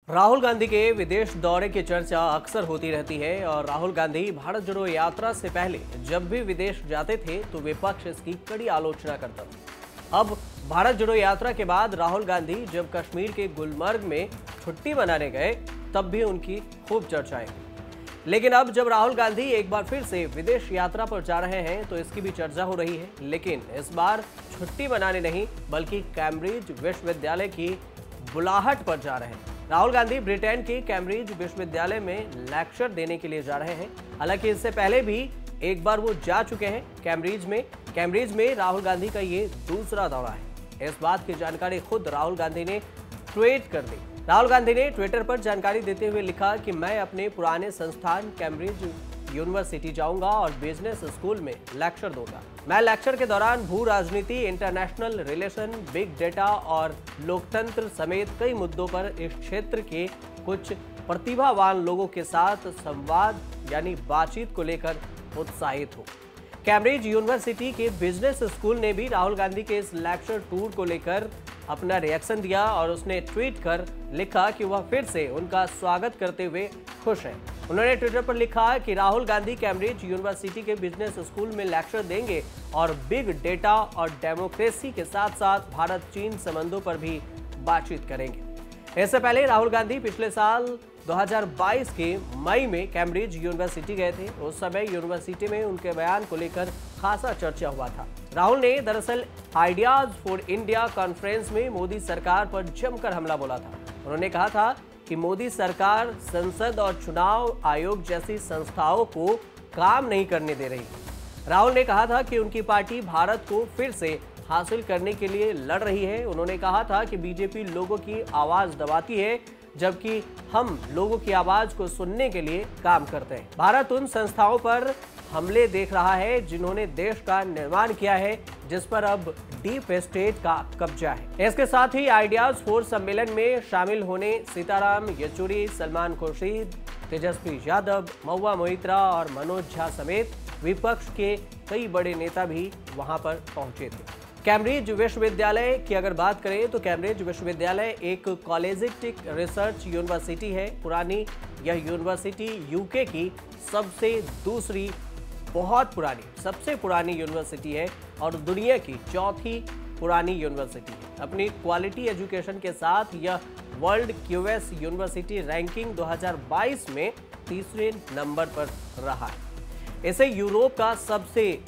राहुल गांधी के विदेश दौरे की चर्चा अक्सर होती रहती है और राहुल गांधी भारत जोड़ो यात्रा से पहले जब भी विदेश जाते थे तो विपक्ष इसकी कड़ी आलोचना करता था। अब भारत जोड़ो यात्रा के बाद राहुल गांधी जब कश्मीर के गुलमर्ग में छुट्टी मनाने गए तब भी उनकी खूब चर्चाएं हुई। लेकिन अब जब राहुल गांधी एक बार फिर से विदेश यात्रा पर जा रहे हैं तो इसकी भी चर्चा हो रही है। लेकिन इस बार छुट्टी मनाने नहीं बल्कि कैम्ब्रिज विश्वविद्यालय की बुलाहट पर जा रहे हैं। राहुल गांधी ब्रिटेन के कैम्ब्रिज विश्वविद्यालय में लेक्चर देने के लिए जा रहे हैं। हालांकि इससे पहले भी एक बार वो जा चुके हैं कैम्ब्रिज में राहुल गांधी का ये दूसरा दौरा है। इस बात की जानकारी खुद राहुल गांधी ने ट्वीट कर दी। राहुल गांधी ने ट्विटर पर जानकारी देते हुए लिखा कि मैं अपने पुराने संस्थान कैम्ब्रिज यूनिवर्सिटी जाऊंगा और बिजनेस स्कूल में लेक्चर दूंगा। मैं लेक्चर के दौरान भू राजनीति, इंटरनेशनल रिलेशन, बिग डेटा और लोकतंत्र समेत कई मुद्दों पर इस क्षेत्र के कुछ प्रतिभावान लोगों के साथ संवाद यानी बातचीत को लेकर उत्साहित हूं। कैम्ब्रिज यूनिवर्सिटी के बिजनेस स्कूल ने भी राहुल गांधी के इस लेक्चर टूर को लेकर अपना रिएक्शन दिया और उसने ट्वीट कर लिखा कि वह फिर से उनका स्वागत करते हुए खुश हैं। उन्होंने ट्विटर पर लिखा कि राहुल गांधी कैम्ब्रिज यूनिवर्सिटी के बिजनेस स्कूल में लेक्चर देंगे और बिग डेटा और डेमोक्रेसी के साथ साथ भारत चीन संबंधों पर भी बातचीत करेंगे। इससे पहले राहुल गांधी पिछले साल 2022 के मई में कैम्ब्रिज यूनिवर्सिटी गए थे। उस समय यूनिवर्सिटी में उनके बयान को लेकर खासा चर्चा हुआ था। राहुल ने दरअसल आइडियाज फॉर इंडिया कॉन्फ्रेंस में मोदी सरकार पर जमकर हमला बोला था। उन्होंने कहा था कि मोदी सरकार संसद और चुनाव आयोग जैसी संस्थाओं को काम नहीं करने दे रही। राहुल ने कहा था कि उनकी पार्टी भारत को फिर से हासिल करने के लिए लड़ रही है। उन्होंने कहा था कि बीजेपी लोगों की आवाज दबाती है जबकि हम लोगों की आवाज को सुनने के लिए काम करते हैं। भारत उन संस्थाओं पर हमले देख रहा है जिन्होंने देश का निर्माण किया है, जिस पर अब डीप स्टेट का कब्जा है। इसके साथ ही आइडियाज फोर सम्मेलन में शामिल होने सीताराम येचुरी, सलमान खुर्शीद, तेजस्वी यादव, महुआ मोइत्रा और मनोज झा समेत विपक्ष के कई बड़े नेता भी वहां पर पहुंचे थे। कैम्ब्रिज विश्वविद्यालय की अगर बात करें तो कैम्ब्रिज विश्वविद्यालय एक कॉलेजिस्टिक रिसर्च यूनिवर्सिटी है। पुरानी यह यूनिवर्सिटी यूके की सबसे पुरानी यूनिवर्सिटी है और दुनिया की चौथी पुरानी यूनिवर्सिटी है। अपनी क्वालिटी एजुकेशन के साथ यह वर्ल्ड क्यूएस यूनिवर्सिटी रैंकिंग 2022 में तीसरे नंबर पर रहा है। इसे यूरोप का सबसे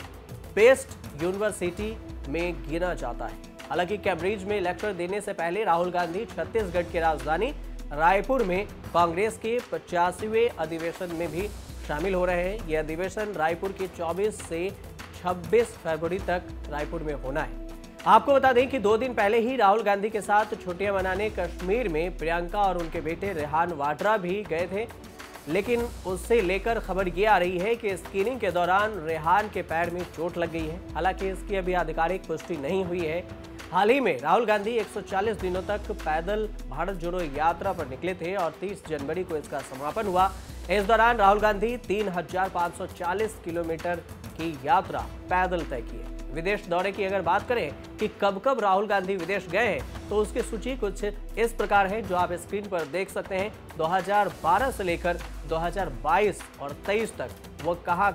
बेस्ट यूनिवर्सिटी में गिना जाता है। हालांकि कैम्ब्रिज में लेक्चर देने से पहले राहुल गांधी छत्तीसगढ़ की राजधानी रायपुर में कांग्रेस के 85वें अधिवेशन में भी शामिल हो रहे हैं। यह अधिवेशन रायपुर की 24 से 26 फरवरी तक रायपुर में होना है। आपको बता दें कि 2 दिन पहले ही राहुल गांधी के साथ छुट्टियां मनाने कश्मीर में प्रियंका और उनके बेटे रेहान वाड्रा भी गए थे। लेकिन उससे लेकर खबर ये आ रही है कि स्क्रीनिंग के दौरान रेहान के पैर में चोट लग गई है। हालांकि इसकी अभी आधिकारिक पुष्टि नहीं हुई है। हाल ही में राहुल गांधी 140 दिनों तक पैदल भारत जोड़ो यात्रा पर निकले थे और 30 जनवरी को इसका समापन हुआ। इस दौरान राहुल गांधी 3540 किलोमीटर की यात्रा पैदल तय की है। विदेश दौरे की अगर बात करें कि कब कब राहुल गांधी विदेश गए हैं तो उसकी सूची कुछ इस प्रकार है जो आप स्क्रीन पर देख सकते हैं। 2012 से लेकर 2022 और 23 तक वो कहां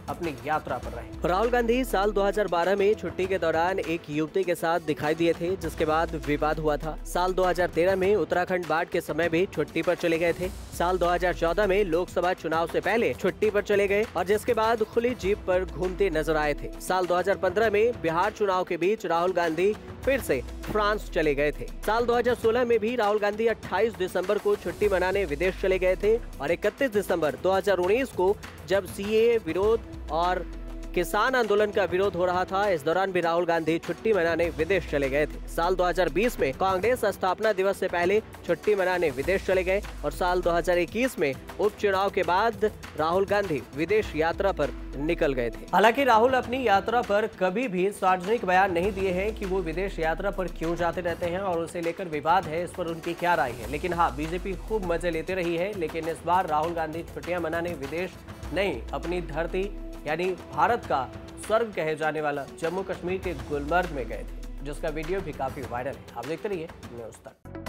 अपनी यात्रा पर रहे। राहुल गांधी साल 2012 में छुट्टी के दौरान एक युवती के साथ दिखाई दिए थे, जिसके बाद विवाद हुआ था। साल 2013 में उत्तराखंड बाढ़ के समय भी छुट्टी पर चले गए थे। साल 2014 में लोकसभा चुनाव से पहले छुट्टी पर चले गए और जिसके बाद खुली जीप पर घूमते नजर आए थे। साल 2015 में बिहार चुनाव के बीच राहुल गांधी फिर से फ्रांस चले गए थे। साल 2016 में भी राहुल गांधी 28 दिसंबर को छुट्टी मनाने विदेश चले गए थे और 31 दिसंबर 2019 को जब सीएए विरोध और किसान आंदोलन का विरोध हो रहा था, इस दौरान भी राहुल गांधी छुट्टी मनाने विदेश चले गए थे। साल 2020 में कांग्रेस स्थापना दिवस से पहले छुट्टी मनाने विदेश चले गए और साल 2021 में उपचुनाव के बाद राहुल गांधी विदेश यात्रा पर निकल गए थे। हालांकि राहुल अपनी यात्रा पर कभी भी सार्वजनिक बयान नहीं दिए हैं कि वो विदेश यात्रा पर क्यों जाते रहते हैं और उसे लेकर विवाद है, इस पर उनकी क्या राय है। लेकिन हाँ, बीजेपी खूब मजे लेते रही है। लेकिन इस बार राहुल गांधी छुट्टियां मनाने विदेश नहीं, अपनी धरती यानी भारत का स्वर्ग कहे जाने वाला जम्मू कश्मीर के गुलमर्ग में गए थे, जिसका वीडियो भी काफी वायरल है। आप देखते रहिए न्यूज़ तक।